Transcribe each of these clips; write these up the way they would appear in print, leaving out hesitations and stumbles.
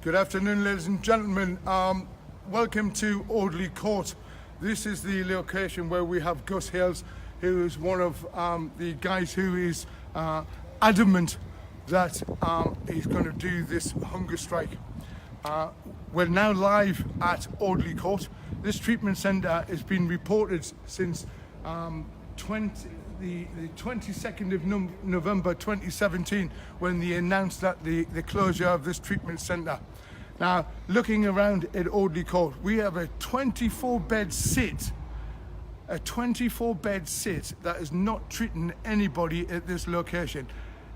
Good afternoon, ladies and gentlemen. Welcome to Audley Court. This is the location where we have Gus Hales, who is one of the guys who is adamant that he's going to do this hunger strike. We're now live at Audley Court. This treatment centre has been reported since the 22nd of November 2017, when they announced that the closure of this treatment centre. Now, looking around at Audley Court, we have a 24-bed sit, that is not treating anybody at this location.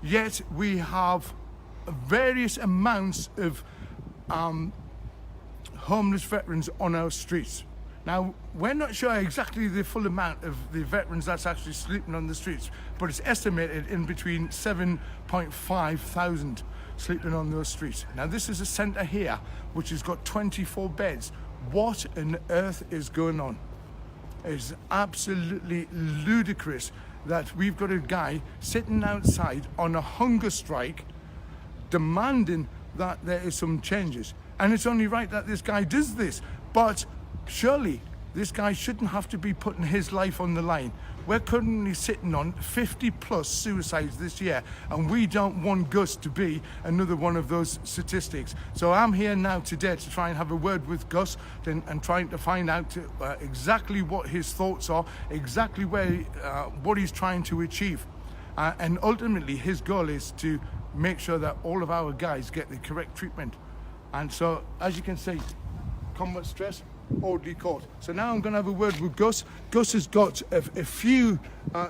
Yet we have various amounts of homeless veterans on our streets. Now, we're not sure exactly the full amount of the veterans that's actually sleeping on the streets, but it's estimated in between 7.5 thousand sleeping on those streets. Now, this is a centre here which has got 24 beds. What on earth is going on? It's absolutely ludicrous that we've got a guy sitting outside on a hunger strike demanding that there is some changes. And it's only right that this guy does this, but surely this guy shouldn't have to be putting his life on the line. We're currently sitting on 50 plus suicides this year, and we don't want Gus to be another one of those statistics. So I'm here now today to try and have a word with Gus and trying to find out exactly what his thoughts are, exactly what he's trying to achieve. And ultimately his goal is to make sure that all of our guys get the correct treatment. And so, as you can see, combat stress, Audley Court. So now I'm going to have a word with Gus. Gus has got a few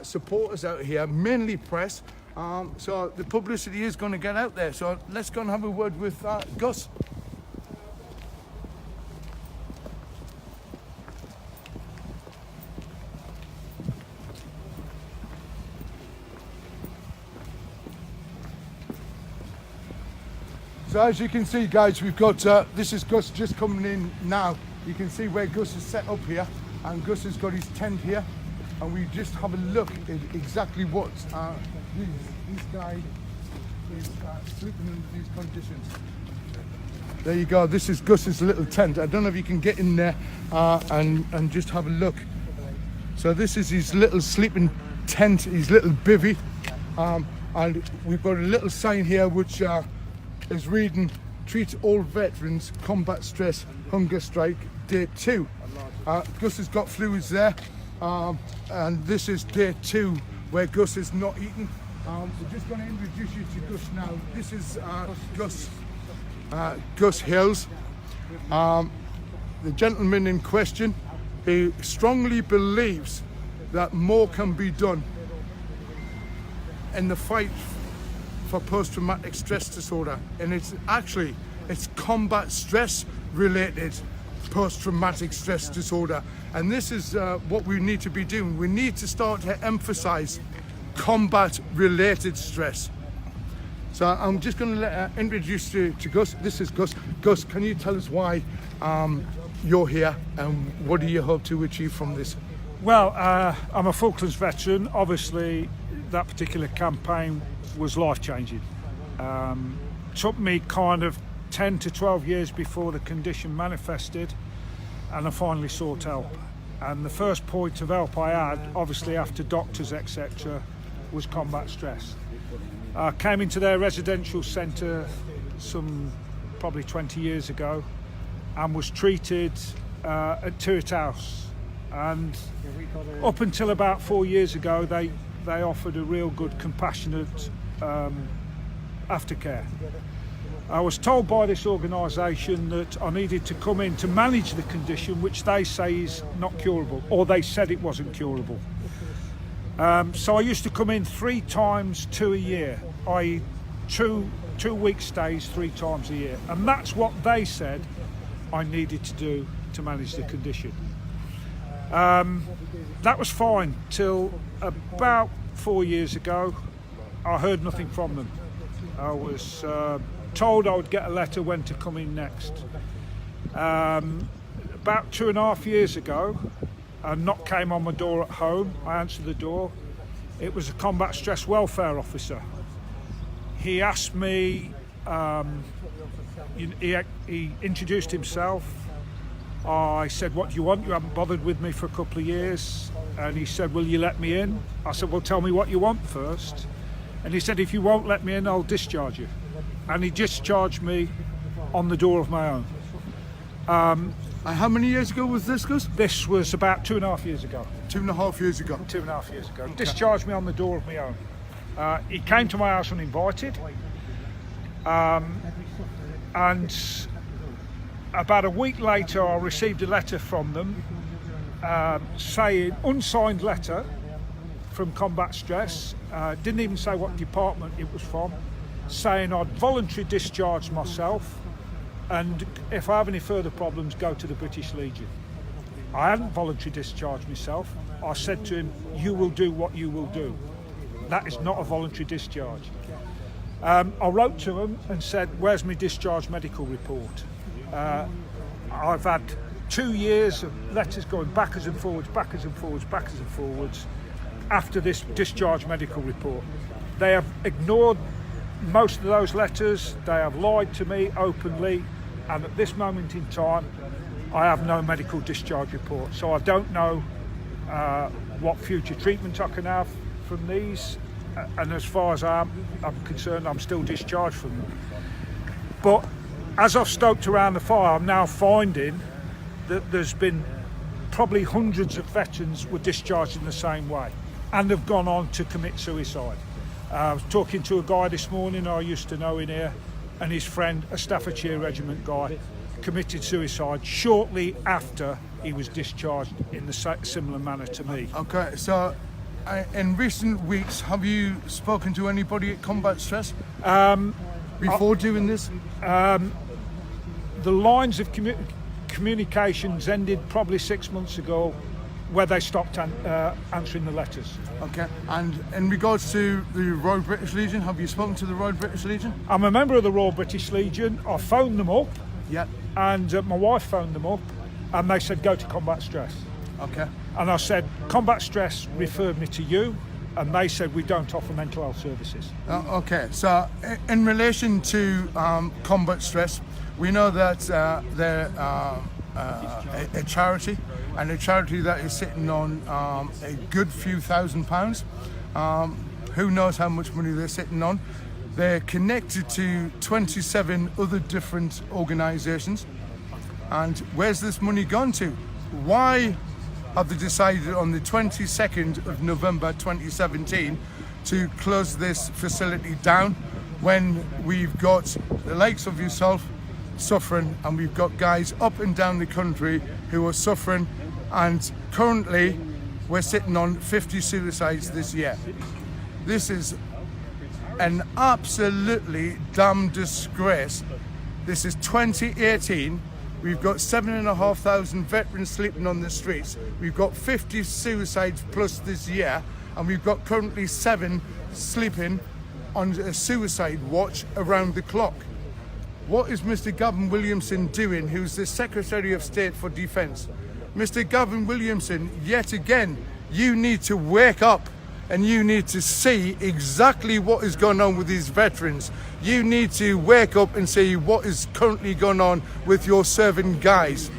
supporters out here, mainly press. So the publicity is going to get out there. So let's go and have a word with Gus. So as you can see, guys, we've got, this is Gus just coming in now. You can see where Gus is set up here, and Gus has got his tent here, and we just have a look at exactly what this guy is sleeping under these conditions. There you go, this is Gus's little tent. I don't know if you can get in there and just have a look. So this is his little sleeping tent, his little bivvy, and we've got a little sign here which is reading, "Treat all veterans, combat stress, hunger strike, day 2. Gus has got fluids there, and this is day 2 where Gus is not eating. We're just going to introduce you to Gus now. This is Gus Hales, the gentleman in question, who strongly believes that more can be done in the fight for post-traumatic stress disorder, and it's combat stress related post-traumatic stress disorder, and this is what we need to be doing. We need to start to emphasize combat related stress. So I'm just going to introduce you to Gus. This is Gus. Gus, can you tell us why you're here and what do you hope to achieve from this? Well, I'm a Falklands veteran. Obviously that particular campaign was life-changing. Took me kind of 10 to 12 years before the condition manifested, and I finally sought help. And the first point of help I had, obviously after doctors etc., was combat stress. I came into their residential centre some probably 20 years ago and was treated at Turret House, and up until about 4 years ago they offered a real good compassionate aftercare. I was told by this organisation that I needed to come in to manage the condition, which they say is not curable, or they said it wasn't curable. So I used to come in 3 times to a year, i.e. two-week stays 3 times a year, and that's what they said I needed to do to manage the condition. That was fine till about 4 years ago. I heard nothing from them. I was told I would get a letter when to come in next. About 2.5 years ago, a knock came on my door at home. I answered the door. It was a combat stress welfare officer. He asked me He introduced himself. I said, what do you want? You haven't bothered with me for a couple of years. And he said, will you let me in? I said, well, tell me what you want first. And he said, if you won't let me in, I'll discharge you. And he discharged me on the door of my own. How many years ago was this, Gus? This was about 2.5 years ago. 2.5 years ago. 2.5 years ago. Okay. Discharged me on the door of my own. He came to my house uninvited. And about a week later, I received a letter from them saying, unsigned letter from Combat Stress, didn't even say what department it was from, saying I'd voluntarily discharged myself, and if I have any further problems, go to the British Legion. I hadn't voluntarily discharged myself. I said to him, you will do what you will do. That is not a voluntary discharge. I wrote to him and said, where's my discharge medical report? I've had 2 years of letters going backwards and forwards, backwards and forwards, backwards and forwards after this discharge medical report. They have ignored most of those letters. They have lied to me openly, and at this moment in time I have no medical discharge report, so I don't know what future treatment I can have from these, and as far as I'm concerned, I'm still discharged from them. But as I've stoked around the fire, I'm now finding that there's been probably hundreds of veterans were discharged in the same way and have gone on to commit suicide. I was talking to a guy this morning I used to know in here, and his friend, a Staffordshire Regiment guy, committed suicide shortly after he was discharged in the similar manner to me. Okay, so in recent weeks, have you spoken to anybody at Combat Stress before doing this? The lines of communications ended probably 6 months ago, where they stopped answering the letters. Okay, and in regards to the Royal British Legion, have you spoken to the Royal British Legion? I'm a member of the Royal British Legion. I phoned them up, yeah, and my wife phoned them up, and they said go to Combat Stress. Okay. And I said Combat Stress referred me to you, and they said we don't offer mental health services. Okay, so in relation to Combat Stress, we know that they're a charity, and a charity that is sitting on a good few £1,000s. Who knows how much money they're sitting on. They're connected to 27 other different organisations. And where's this money gone to? Why have they decided on the 22nd of November 2017 to close this facility down, when we've got the likes of yourself suffering, and we've got guys up and down the country who are suffering, and currently we're sitting on 50 suicides this year. This is an absolutely damn disgrace. This is 2018. We've got 7,500 veterans sleeping on the streets. We've got 50 suicides plus this year, and we've got currently 7 sleeping on a suicide watch around the clock. What is Mr. Gavin Williamson doing, who's the Secretary of State for Defence? Mr. Gavin Williamson, yet again, you need to wake up, and you need to see exactly what is going on with these veterans. You need to wake up and see what is currently going on with your serving guys.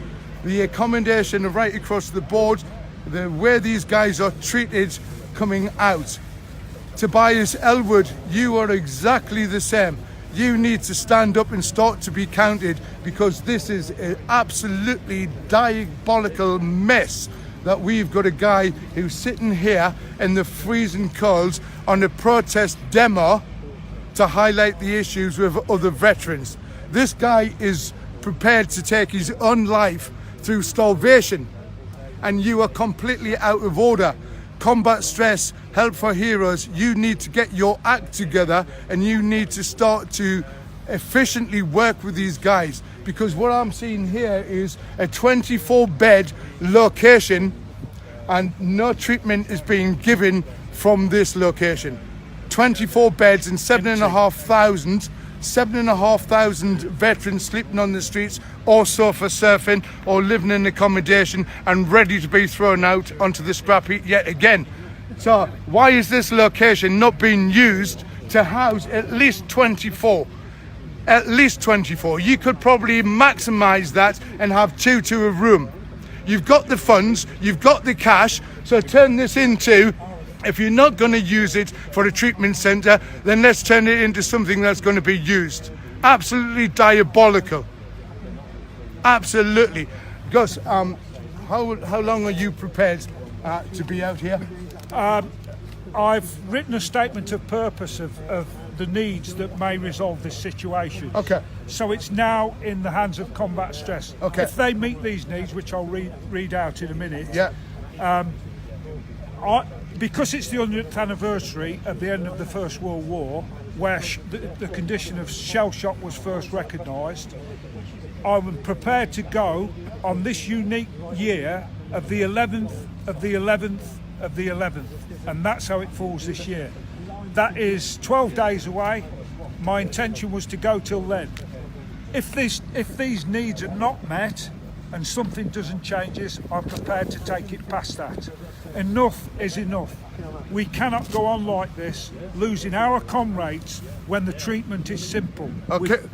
The accommodation right across the board, the way these guys are treated coming out. Tobias Elwood, you are exactly the same. You need to stand up and start to be counted, because this is an absolutely diabolical mess that we've got a guy who's sitting here in the freezing cold on a protest demo to highlight the issues with other veterans. This guy is prepared to take his own life through starvation, and you are completely out of order. Combat Stress, Help for Heroes, you need to get your act together, and you need to start to efficiently work with these guys, because what I'm seeing here is a 24-bed location, and no treatment is being given from this location. 24 beds and 7,500 veterans sleeping on the streets, or sofa surfing, or living in accommodation and ready to be thrown out onto the scrap heap yet again. So why is this location not being used to house at least 24? at least 24. You could probably maximise that and have 2 to a room. You've got the funds, you've got the cash, so turn this into, if you're not going to use it for a treatment centre, then let's turn it into something that's going to be used. Absolutely diabolical. Absolutely. Gus, how long are you prepared to be out here? I've written a statement of purpose of the needs that may resolve this situation. Okay. So it's now in the hands of combat stress. Okay. If they meet these needs, which I'll read out in a minute. Yeah. Because it's the 100th anniversary of the end of the First World War, where the condition of shell shock was first recognised, I'm prepared to go on this unique year of the 11th of the 11th of the 11th, and that's how it falls this year. That is 12 days away. My intention was to go till then. If these needs are not met and something doesn't change this, I'm prepared to take it past that. Enough is enough. We cannot go on like this, losing our comrades when the treatment is simple.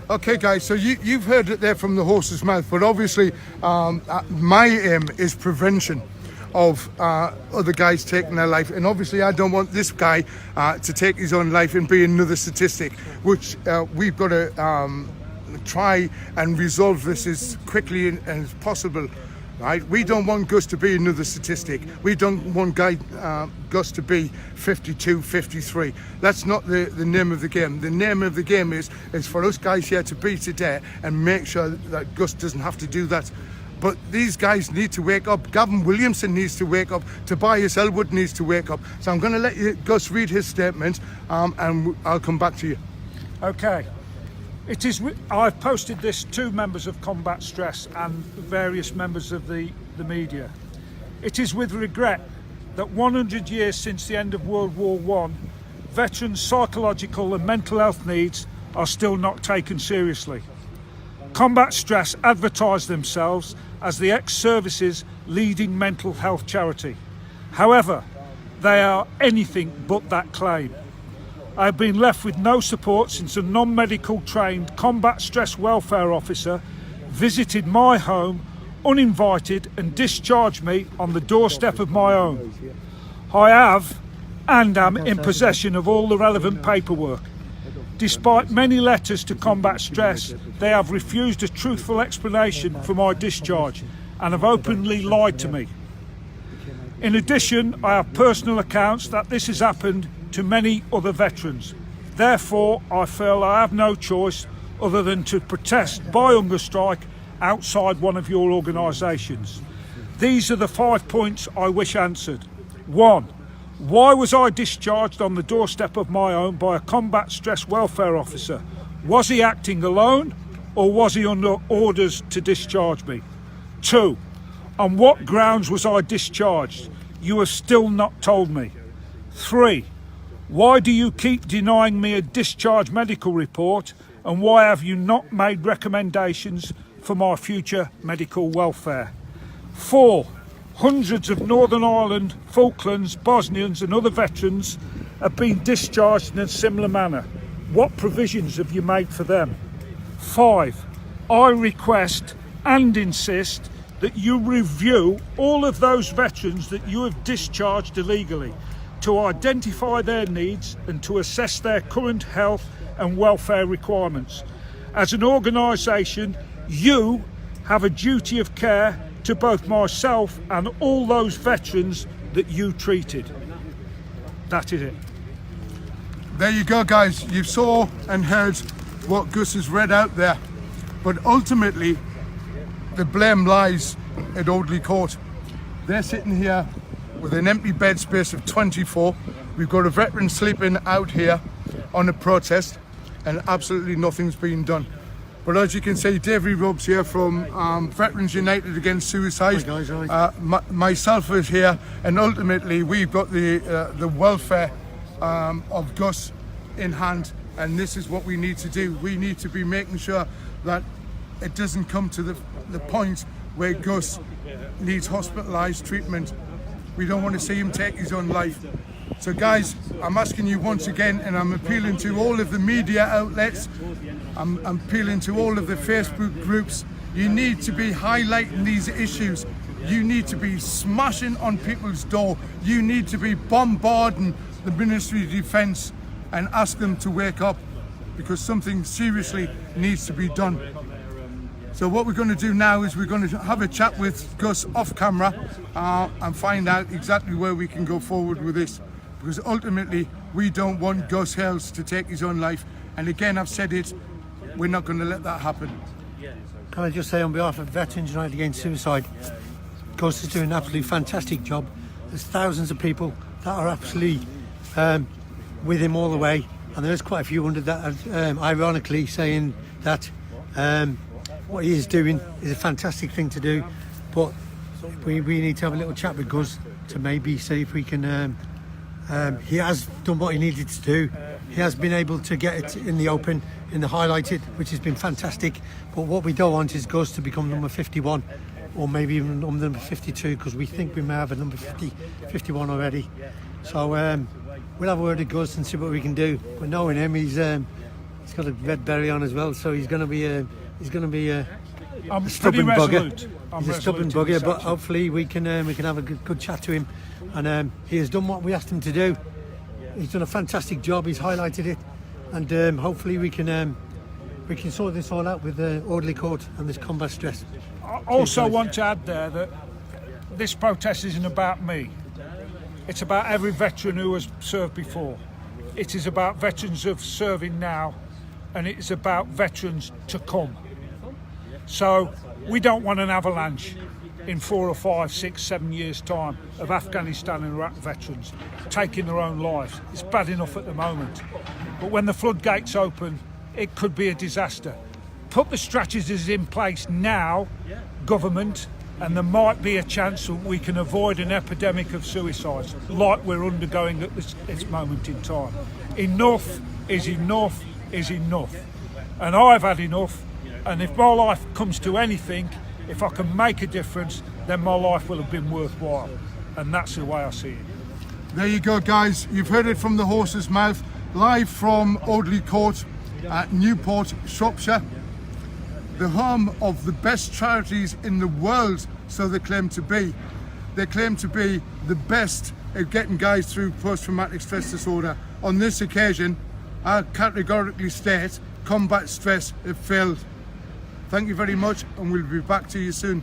Okay, guys. So you've heard it there from the horse's mouth, but obviously, my aim is prevention of other guys taking their life, and obviously I don't want this guy to take his own life and be another statistic, which we've got to try and resolve this as quickly as possible. Right? We don't want Gus to be another statistic. We don't want Gus to be 52, 53. That's not the name of the game. The name of the game is for us guys here to be today and make sure that Gus doesn't have to do that. But these guys need to wake up. Gavin Williamson needs to wake up. Tobias Elwood needs to wake up. So I'm going to let Gus read his statement, and I'll come back to you. Okay. I've posted this to members of Combat Stress and various members of the media. It is with regret that 100 years since the end of World War I, veterans' psychological and mental health needs are still not taken seriously. Combat Stress advertise themselves as the ex-service's leading mental health charity. However, they are anything but that claim. I have been left with no support since a non-medical trained combat stress welfare officer visited my home uninvited and discharged me on the doorstep of my own. I have and am in possession of all the relevant paperwork. Despite many letters to combat stress, they have refused a truthful explanation for my discharge and have openly lied to me. In addition, I have personal accounts that this has happened to many other veterans. Therefore, I feel I have no choice other than to protest by hunger strike outside one of your organisations. These are the 5 points I wish answered. 1. Why was I discharged on the doorstep of my own by a combat stress welfare officer? Was he acting alone, or was he under orders to discharge me? 2. On what grounds was I discharged? You have still not told me. 3. Why do you keep denying me a discharge medical report, and why have you not made recommendations for my future medical welfare? 4. Hundreds of Northern Ireland, Falklands, Bosnians and other veterans have been discharged in a similar manner. What provisions have you made for them? 5. I request and insist that you review all of those veterans that you have discharged illegally, to identify their needs and to assess their current health and welfare requirements. As an organisation, you have a duty of care to both myself and all those veterans that you treated. That is it. There you go, guys. You saw and heard what Gus has read out there. But ultimately, the blame lies at Audley Court. They're sitting here with an empty bed space of 24. We've got a veteran sleeping out here on a protest, and absolutely nothing's been done. But as you can see, Davey Rob's here from Veterans United Against Suicide. Hi guys, myself is here, and ultimately we've got the welfare of Gus in hand, and this is what we need to do. We need to be making sure that it doesn't come to the point where Gus needs hospitalised treatment. We don't want to see him take his own life. So guys, I'm asking you once again, and I'm appealing to all of the media outlets, I'm appealing to all of the Facebook groups, you need to be highlighting these issues. You need to be smashing on people's door. You need to be bombarding the Ministry of Defence and ask them to wake up, because something seriously needs to be done. So what we're going to do now is we're going to have a chat with Gus off camera and find out exactly where we can go forward with this, because ultimately we don't want Gus Hales to take his own life, and again I've said it, we're not going to let that happen. Can I just say on behalf of Veterans United Against Suicide, Gus is doing an absolutely fantastic job. There's thousands of people that are absolutely with him all the way, and there's quite a few hundred that are ironically saying that what he is doing is a fantastic thing to do, but we need to have a little chat with Gus to maybe see if we can he has done what he needed to do. He has been able to get it in the open, in the highlighted, which has been fantastic, but what we don't want is Gus to become number 51 or maybe even number 52, because we think we may have a number 51 already. So we'll have a word with Gus and see what we can do. But knowing him, he's got a red berry on as well, so he's going to be a stubborn bugger. He's a stubborn bugger, but hopefully we can have a good chat to him. And he has done what we asked him to do. He's done a fantastic job. He's highlighted it, and hopefully we can sort this all out with the Audley Court and this combat stress. I also want to add there that this protest isn't about me. It's about every veteran who has served before. It is about veterans of serving now, and it is about veterans to come. So we don't want an avalanche in 4 or 5, 6, 7 years' time of Afghanistan and Iraq veterans taking their own lives. It's bad enough at the moment. But when the floodgates open, it could be a disaster. Put the strategies in place now, government, and there might be a chance that we can avoid an epidemic of suicides like we're undergoing at this moment in time. Enough is enough is enough. And I've had enough, and if my life comes to anything, if I can make a difference, then my life will have been worthwhile. And that's the way I see it. There you go, guys. You've heard it from the horse's mouth, live from Audley Court at Newport, Shropshire. The home of the best charities in the world, so they claim to be. They claim to be the best at getting guys through post-traumatic stress disorder. On this occasion, I categorically state combat stress have failed. Thank you very much, and we'll be back to you soon.